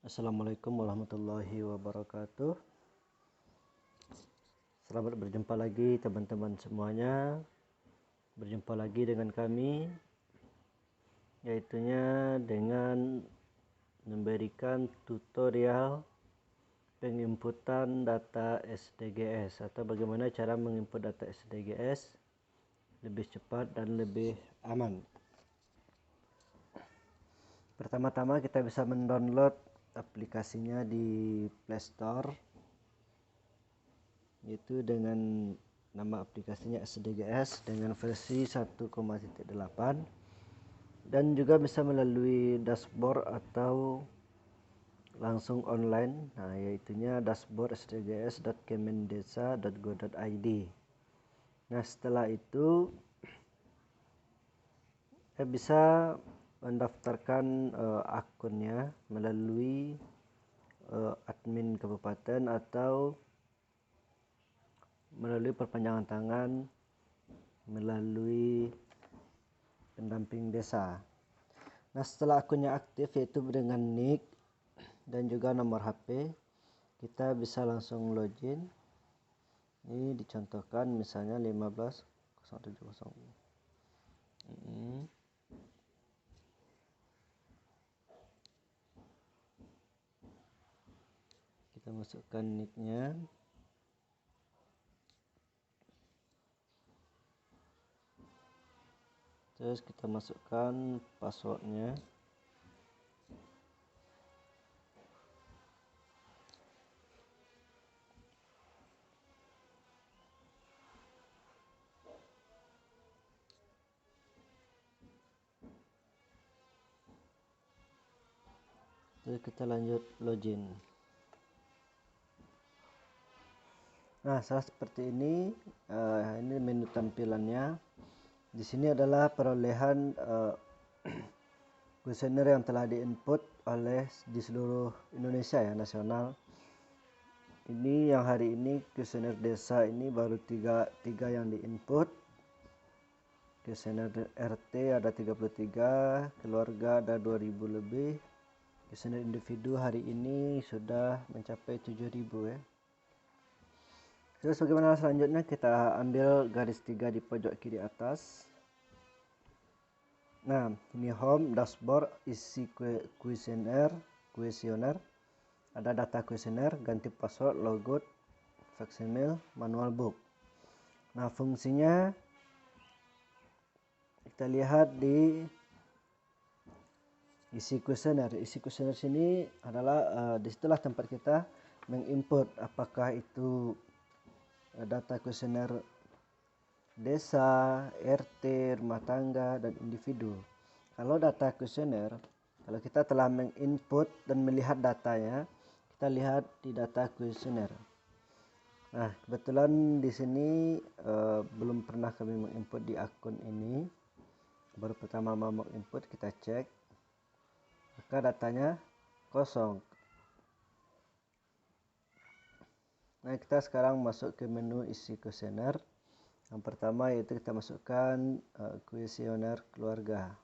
Assalamualaikum warahmatullahi wabarakatuh. Selamat berjumpa lagi teman-teman semuanya. Berjumpa lagi dengan kami, yaitunya dengan memberikan tutorial penginputan data SDGS atau bagaimana cara menginput data SDGS lebih cepat dan lebih aman. Pertama-tama kita bisa mendownload aplikasinya di Play Store, yaitu dengan nama aplikasinya SDGS dengan versi 1,8, dan juga bisa melalui dashboard atau langsung online, yaitunya dashboard sdgs.kemendesa.go.id. Nah, setelah itu bisa mendaftarkan akunnya melalui admin kabupaten atau melalui perpanjangan tangan melalui pendamping desa. Nah, setelah akunnya aktif yaitu dengan NIK dan juga nomor HP, kita bisa langsung login. Ini dicontohkan misalnya 15.070. Kita masukkan nicknya. Terus kita masukkan passwordnya. Terus kita lanjut login. Nah, seperti ini. Ini menu tampilannya. Di sini adalah perolehan kuesioner yang telah diinput oleh di seluruh Indonesia ya, nasional. Ini yang hari ini kuesioner desa ini baru tiga yang diinput. Kuesioner RT ada 33, keluarga ada 2000 lebih. Kuesioner individu hari ini sudah mencapai 7000 ya. Terus bagaimana selanjutnya? Kita ambil garis 3 di pojok kiri atas. Nah, ini home, dashboard, isi kuesioner, ada data kuesioner, ganti password, logout, faksimil, manual book. Nah, fungsinya kita lihat di isi kuesioner. Isi kuesioner sini adalah disitulah tempat kita menginput apakah itu data kuesioner desa, RT, rumah tangga, dan individu. Kalau data kuesioner, kalau kita telah menginput dan melihat datanya, kita lihat di data kuesioner. Nah, kebetulan di sini belum pernah kami menginput di akun ini. Baru pertama mau menginput, kita cek. Maka datanya kosong. Nah, kita sekarang masuk ke menu isi kuesioner. Yang pertama yaitu kita masukkan kuesioner keluarga.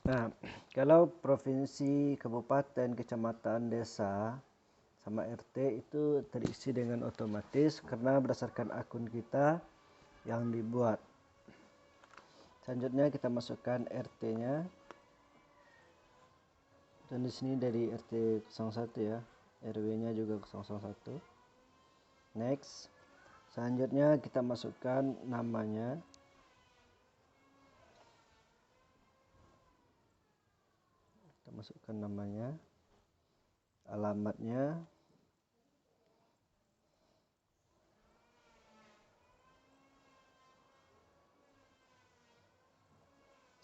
Nah, kalau provinsi, kabupaten, kecamatan, desa, sama RT itu terisi dengan otomatis karena berdasarkan akun kita yang dibuat. Selanjutnya kita masukkan RT-nya. Dan di sini dari RT 01 ya. RW-nya juga 001. Next. Selanjutnya kita masukkan namanya. Kita masukkan namanya, alamatnya,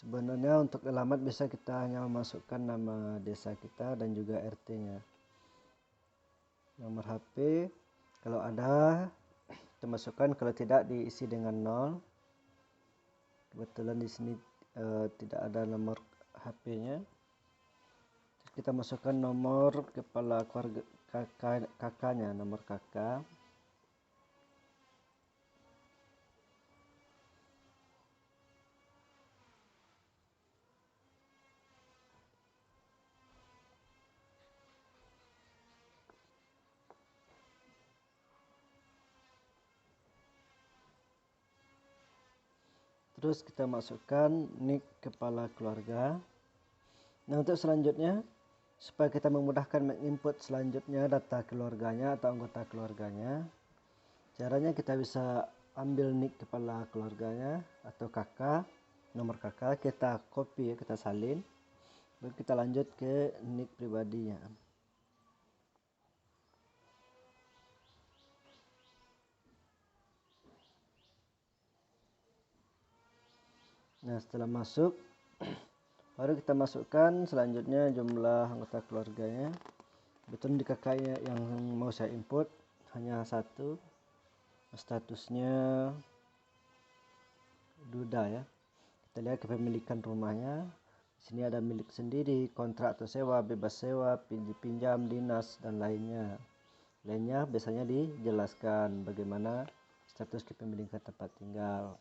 sebenarnya untuk alamat bisa kita hanya memasukkan nama desa kita dan juga RT-nya. Nomor HP kalau ada kita masukkan, kalau tidak diisi dengan 0. Kebetulan di sini tidak ada nomor HP-nya. Kita masukkan nomor kepala keluarga kakaknya, nomor kakak. Terus kita masukkan nik kepala keluarga. Nah, untuk selanjutnya, supaya kita memudahkan menginput selanjutnya data keluarganya atau anggota keluarganya, caranya kita bisa ambil nik kepala keluarganya atau kakak, nomor kakak, kita copy, kita salin, lalu kita lanjut ke nik pribadinya. Nah, setelah masuk, baru kita masukkan selanjutnya jumlah anggota keluarganya. Betul di kakaknya yang mau saya input hanya satu, statusnya duda ya. Kita lihat kepemilikan rumahnya. Di sini ada milik sendiri, kontrak atau sewa, bebas sewa, pinjam, dinas, dan lainnya. Lainnya biasanya dijelaskan bagaimana status kepemilikan tempat tinggal.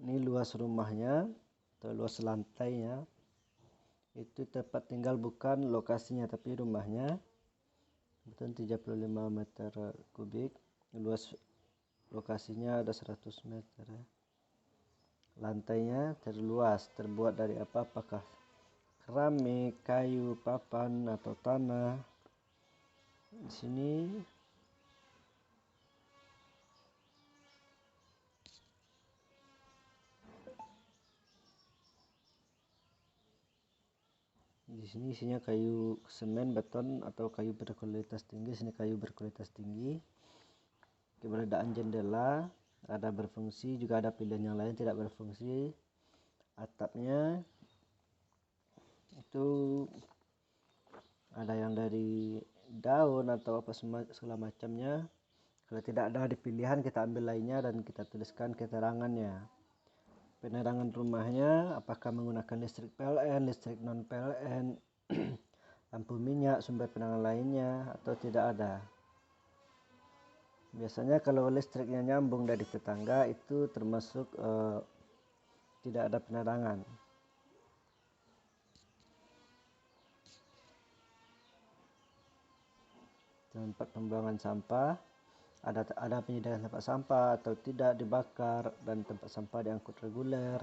Ini luas rumahnya atau luas lantainya. Itu tempat tinggal bukan lokasinya tapi rumahnya. Betul 35 meter kubik. Luas lokasinya ada 100 meter. Lantainya terluas, terbuat dari apa? Apakah keramik, kayu, papan atau tanah. Di sini isinya kayu semen, beton atau kayu berkualitas tinggi. Sini kayu berkualitas tinggi. Keberadaan jendela ada berfungsi, juga ada pilihan yang lain tidak berfungsi. Atapnya itu ada yang dari daun atau apa segala macamnya. Kalau tidak ada di pilihan, kita ambil lainnya dan kita tuliskan keterangannya. Penerangan rumahnya apakah menggunakan listrik PLN, listrik non PLN, lampu minyak, sumber penerangan lainnya atau tidak ada. Biasanya kalau listriknya nyambung dari tetangga itu termasuk tidak ada penerangan. Tempat pembuangan sampah, ada penyediaan tempat sampah atau tidak dibakar, dan tempat sampah diangkut reguler.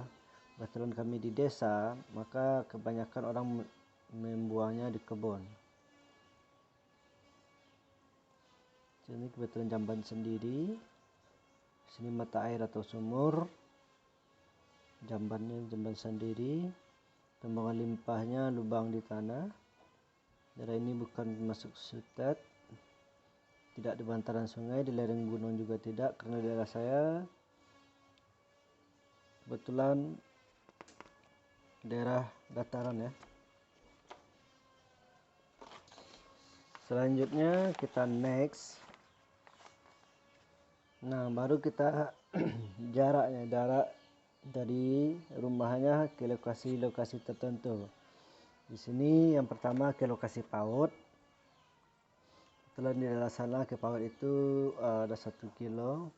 Kebetulan kami di desa, maka kebanyakan orang membuangnya di kebun. Sini kebetulan jamban sendiri. Sini mata air atau sumur. Jambannya jamban sendiri. Pembuangan limpahnya lubang di tanah. Daerah ini bukan masuk sutet, tidak di bantaran sungai, di lereng gunung juga tidak, karena daerah saya kebetulan daerah dataran ya. Selanjutnya kita next. Nah, baru kita jarak dari rumahnya ke lokasi tertentu. Di sini yang pertama ke lokasi PAUD. Setelah di daerah sana ke PAUD itu ada 1 kilo.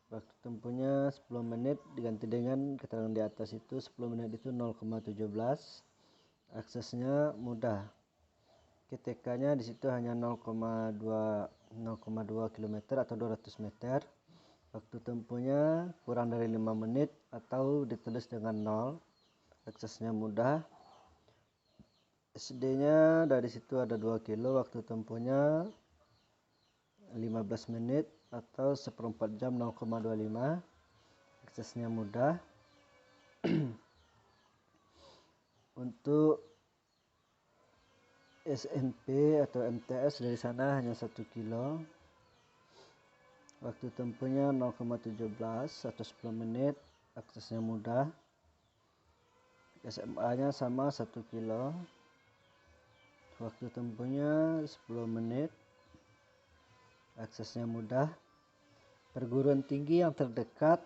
Waktu tempuhnya 10 menit, diganti dengan keterangan di atas itu 10 menit itu 0,17. Aksesnya mudah. KTK-nya di situ hanya 0,2 km atau 200 meter. Waktu tempuhnya kurang dari 5 menit atau ditulis dengan 0. Aksesnya mudah. SD-nya dari situ ada 2 kilo, waktu tempuhnya 15 menit atau seperempat jam 0,25. Aksesnya mudah. Untuk SMP atau MTS dari sana hanya 1 kilo. Waktu tempuhnya 0,17 atau 10 menit. Aksesnya mudah. SMA-nya sama 1 kilo. Waktu tempuhnya 10 menit. Aksesnya mudah. Perguruan tinggi yang terdekat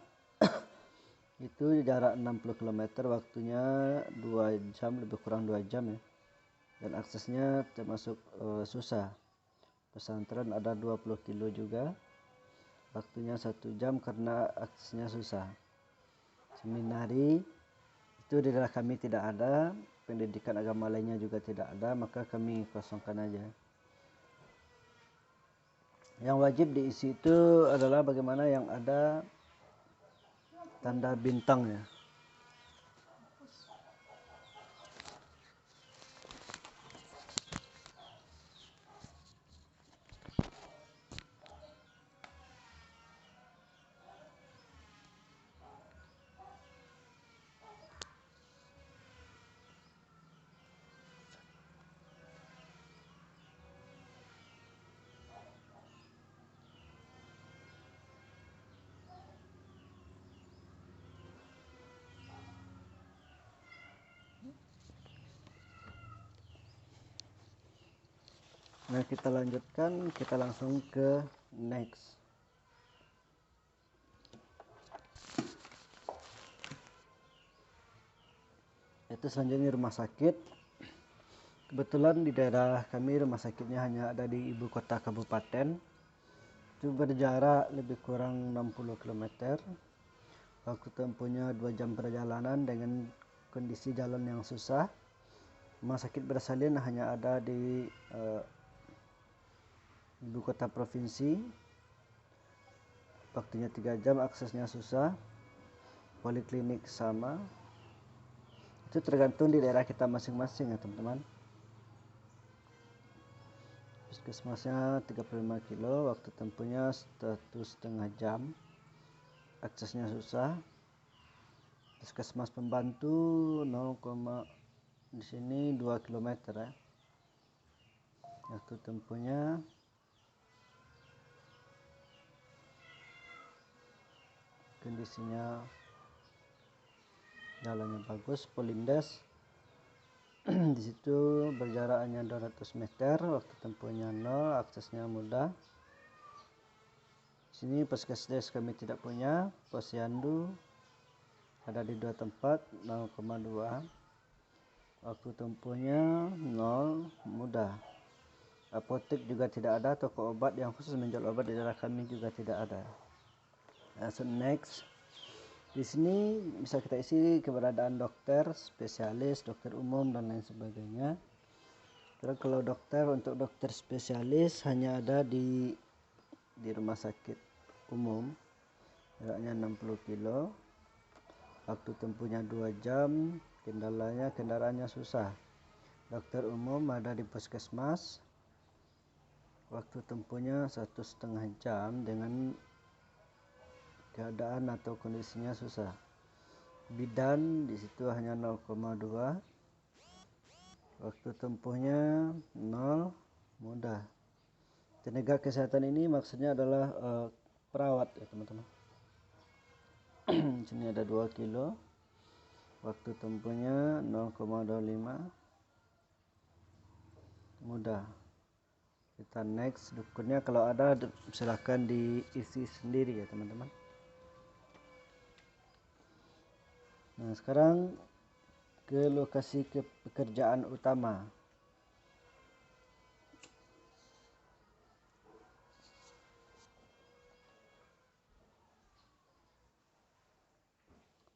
itu jarak 60 km, waktunya 2 jam, lebih kurang 2 jam ya. Dan aksesnya termasuk susah. Pesantren ada 20 kilo juga. Waktunya 1 jam karena aksesnya susah. Seminari itu di daerah kami tidak ada. Pendidikan agama lainnya juga tidak ada, maka kami kosongkan aja. Yang wajib diisi itu adalah bagaimana yang ada tanda bintang ya. Nah, kita lanjutkan, kita langsung ke next. Itu selanjutnya rumah sakit. Kebetulan di daerah kami rumah sakitnya hanya ada di ibu kota kabupaten. Itu berjarak lebih kurang 60 km. Waktu tempuhnya 2 jam perjalanan dengan kondisi jalan yang susah. Rumah sakit bersalin hanya ada di ibu kota provinsi. Waktunya 3 jam, aksesnya susah. Poliklinik sama. Itu tergantung di daerah kita masing-masing ya teman-teman. Puskesmasnya 35 kilo, waktu tempuhnya 1,5 jam. Aksesnya susah. Puskesmas pembantu 0, di sini 2 km ya. Waktu tempuhnya kondisinya jalannya bagus. Polindes di situ berjarak hanya 200 meter, waktu tempuhnya 0, aksesnya mudah. Di sini puskesdes kami tidak punya. Posyandu ada di 2 tempat, 0,2. Waktu tempuhnya 0, mudah. Apotek juga tidak ada, toko obat yang khusus menjual obat di daerah kami juga tidak ada. So next, di sini bisa kita isi keberadaan dokter spesialis, dokter umum dan lain sebagainya. Terus kalau dokter, untuk dokter spesialis hanya ada di rumah sakit umum, jaraknya 60 kilo. Waktu tempuhnya 2 jam, kendaraannya susah. Dokter umum ada di puskesmas. Waktu tempuhnya 1,5 jam dengan keadaan atau kondisinya susah. Bidan di situ hanya 0,2. Waktu tempuhnya 0, mudah. Tenaga kesehatan ini maksudnya adalah perawat ya teman-teman. Sini ada 2 kilo. Waktu tempuhnya 0,25. Mudah. Kita next. Dukunnya kalau ada silahkan diisi sendiri ya teman-teman. Nah, sekarang ke lokasi pekerjaan utama.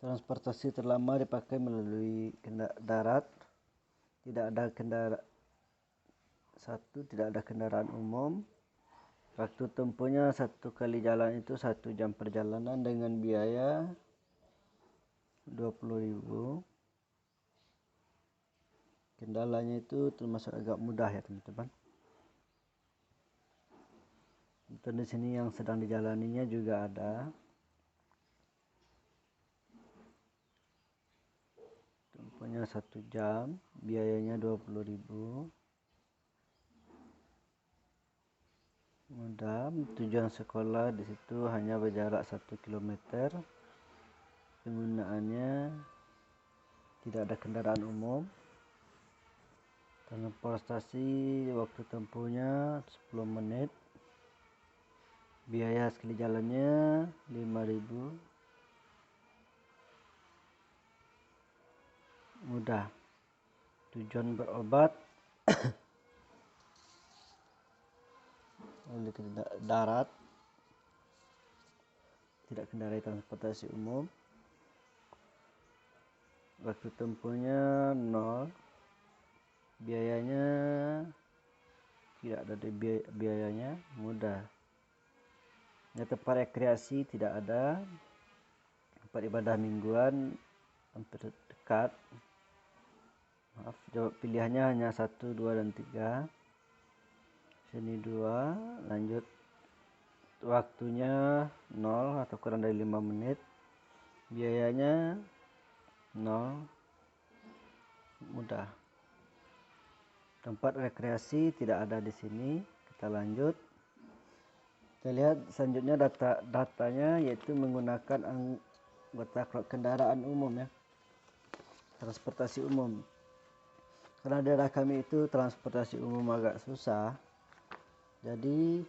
Transportasi terlama dipakai melalui darat. Tidak ada kendaraan umum. Waktu tempuhnya 1 kali jalan itu 1 jam perjalanan dengan biaya 20.000. Kendalanya itu termasuk agak mudah ya teman-teman. Di sini yang sedang dijalaninya juga ada. Tempuhnya 1 jam, biayanya 20.000. Mudah. Tujuan sekolah di situ hanya berjarak 1 km. Penggunaannya tidak ada kendaraan umum. Transportasi waktu tempuhnya 10 menit. Biaya sekali jalannya 5.000. Mudah. Tujuan berobat oleh darat, tidak kendarai transportasi umum. Waktu tempuhnya 0. Biayanya tidak ada biayanya, mudah. Ya, tempat rekreasi tidak ada. tempat ibadah mingguan hampir dekat. Maaf, jawab pilihannya hanya 1, 2, dan 3. Sini 2, lanjut. Waktunya 0 atau kurang dari 5 menit. Biayanya 0, mudah. Tempat rekreasi tidak ada di sini. Kita lanjut. Kita lihat selanjutnya datanya, yaitu menggunakan anggota kendaraan umum ya, transportasi umum. Karena daerah kami itu transportasi umum agak susah, jadi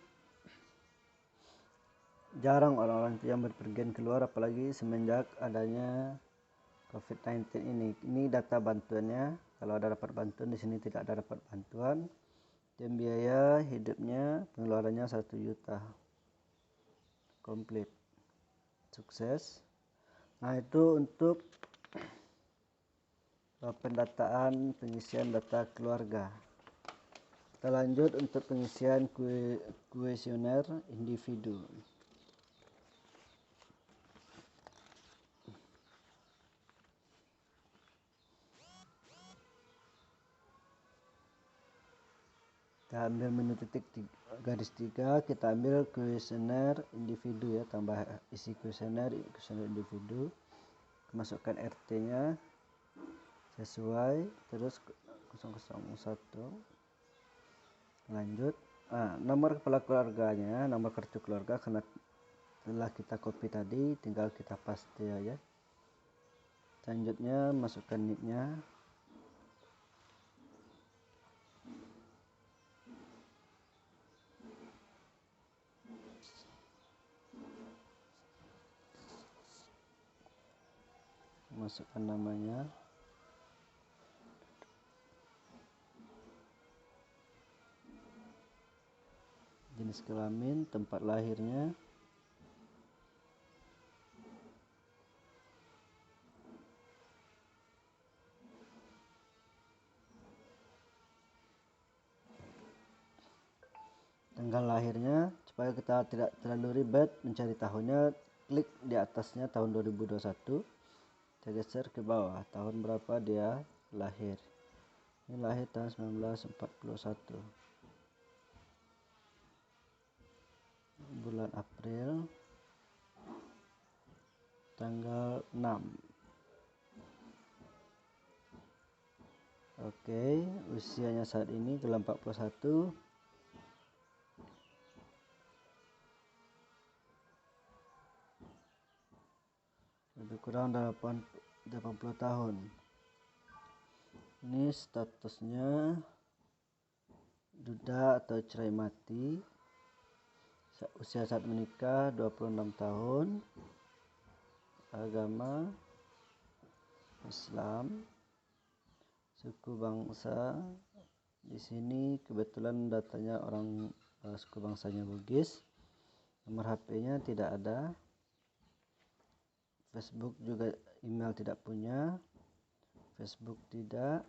jarang orang-orang yang berpergian keluar, apalagi semenjak adanya COVID-19 ini. Ini data bantuannya. Kalau ada dapat bantuan, di sini tidak ada dapat bantuan. Dan biaya hidupnya pengeluarannya 1 juta. Komplit. Sukses. Nah, itu untuk pendataan pengisian data keluarga. Kita lanjut untuk pengisian kuesioner individu. Kita ambil menu titik garis 3, kita ambil kuesioner individu ya, tambah isi kuesioner individu, masukkan RT-nya sesuai, terus 001, lanjut. Nomor kepala keluarganya, nomor kartu keluarga, karena telah kita copy tadi, tinggal kita paste aja. Selanjutnya masukkan NIK-nya. Masukkan namanya. Jenis kelamin, tempat lahirnya. Tanggal lahirnya, supaya kita tidak terlalu ribet mencari tahunnya, klik di atasnya tahun 2021. Kita geser ke bawah, tahun berapa dia lahir. Ini lahir tahun 1941. Bulan April, tanggal 6. Oke, usianya saat ini telah 41. Lebih kurang 80 tahun. Ini statusnya duda atau cerai mati. Usia saat menikah 26 tahun. Agama Islam. Suku bangsa, di sini kebetulan datanya orang suku bangsanya Bugis. Nomor HP-nya tidak ada. Facebook juga, email tidak punya. Facebook tidak.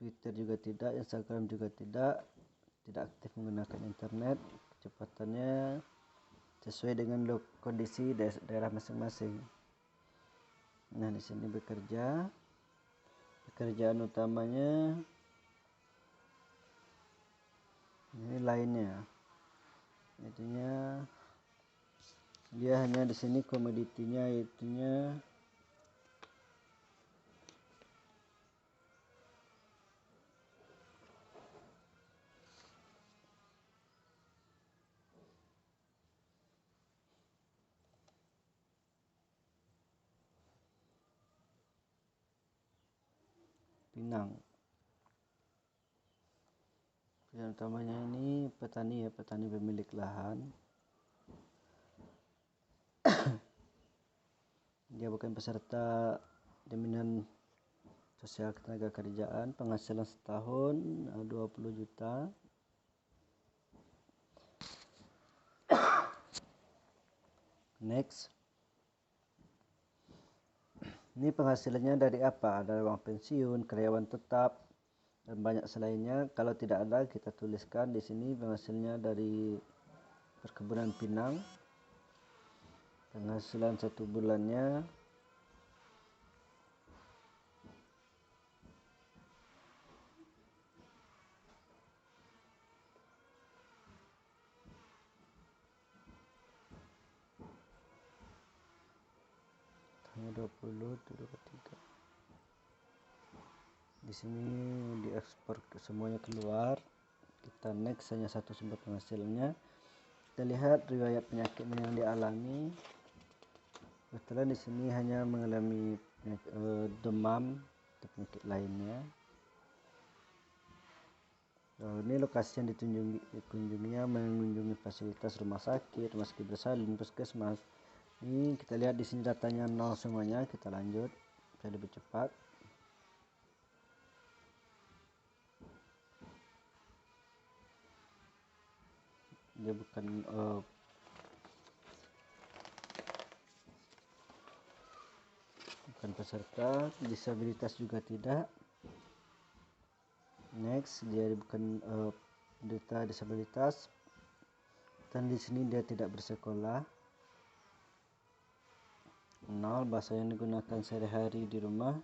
Twitter juga tidak, Instagram juga tidak. Tidak aktif menggunakan internet. Kecepatannya sesuai dengan kondisi daerah masing-masing. Nah, di sini bekerja. Pekerjaan utamanya ini lainnya. Intinya dia hanya di sini komoditinya itunya Pinang. Pekerjaan utamanya ini petani ya, petani pemilik lahan. Dia bukan peserta jaminan sosial ketenaga kerjaan. Penghasilan setahun 20 juta. Next. Ini penghasilannya dari apa? Ada uang pensiun, karyawan tetap, dan banyak selainnya. Kalau tidak ada, kita tuliskan di sini penghasilannya dari perkebunan pinang. penghasilan 1 bulannya hanya 20 tuh 23. Di sini diekspor semuanya keluar. Kita next, hanya satu sumber penghasilannya. Kita lihat riwayat penyakitnya yang dialami. Kebetulan di sini hanya mengalami demam atau penyakit lainnya. Ini lokasi yang dikunjunginya mengunjungi fasilitas rumah sakit bersalin, puskesmas. Ini kita lihat di sini datanya 0 semuanya. Kita lanjut supaya lebih cepat. Dia bukan peserta, disabilitas juga tidak. Next, dia bukan penderita disabilitas, dan di sini dia tidak bersekolah. 0, bahasa yang digunakan sehari-hari di rumah.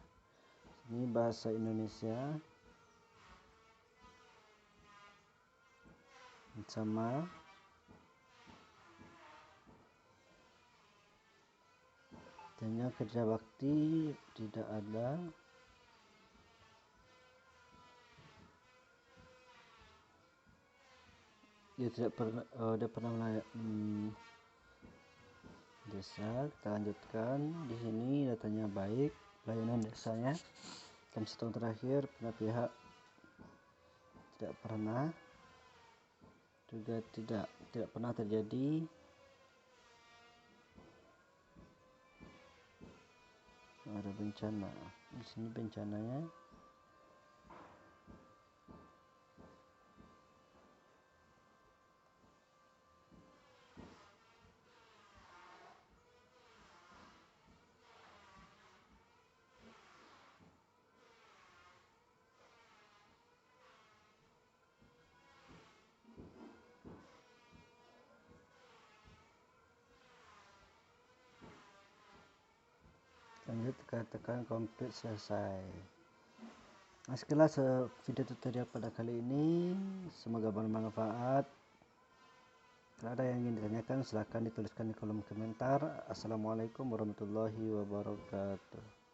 Ini bahasa Indonesia sama. Tanya kerja bakti tidak ada. Dia tidak pernah dia pernah desa. Kita lanjutkan. Di sini datanya baik, pelayanan desanya dalam setahun terakhir pada pihak tidak pernah, juga tidak pernah terjadi. Ada bencana. Di sini bencananya. Lanjut, katakan komplit selesai. Nah, sekilas video tutorial pada kali ini, semoga bermanfaat. Kalau ada yang ingin ditanyakan, silahkan dituliskan di kolom komentar. Assalamualaikum warahmatullahi wabarakatuh.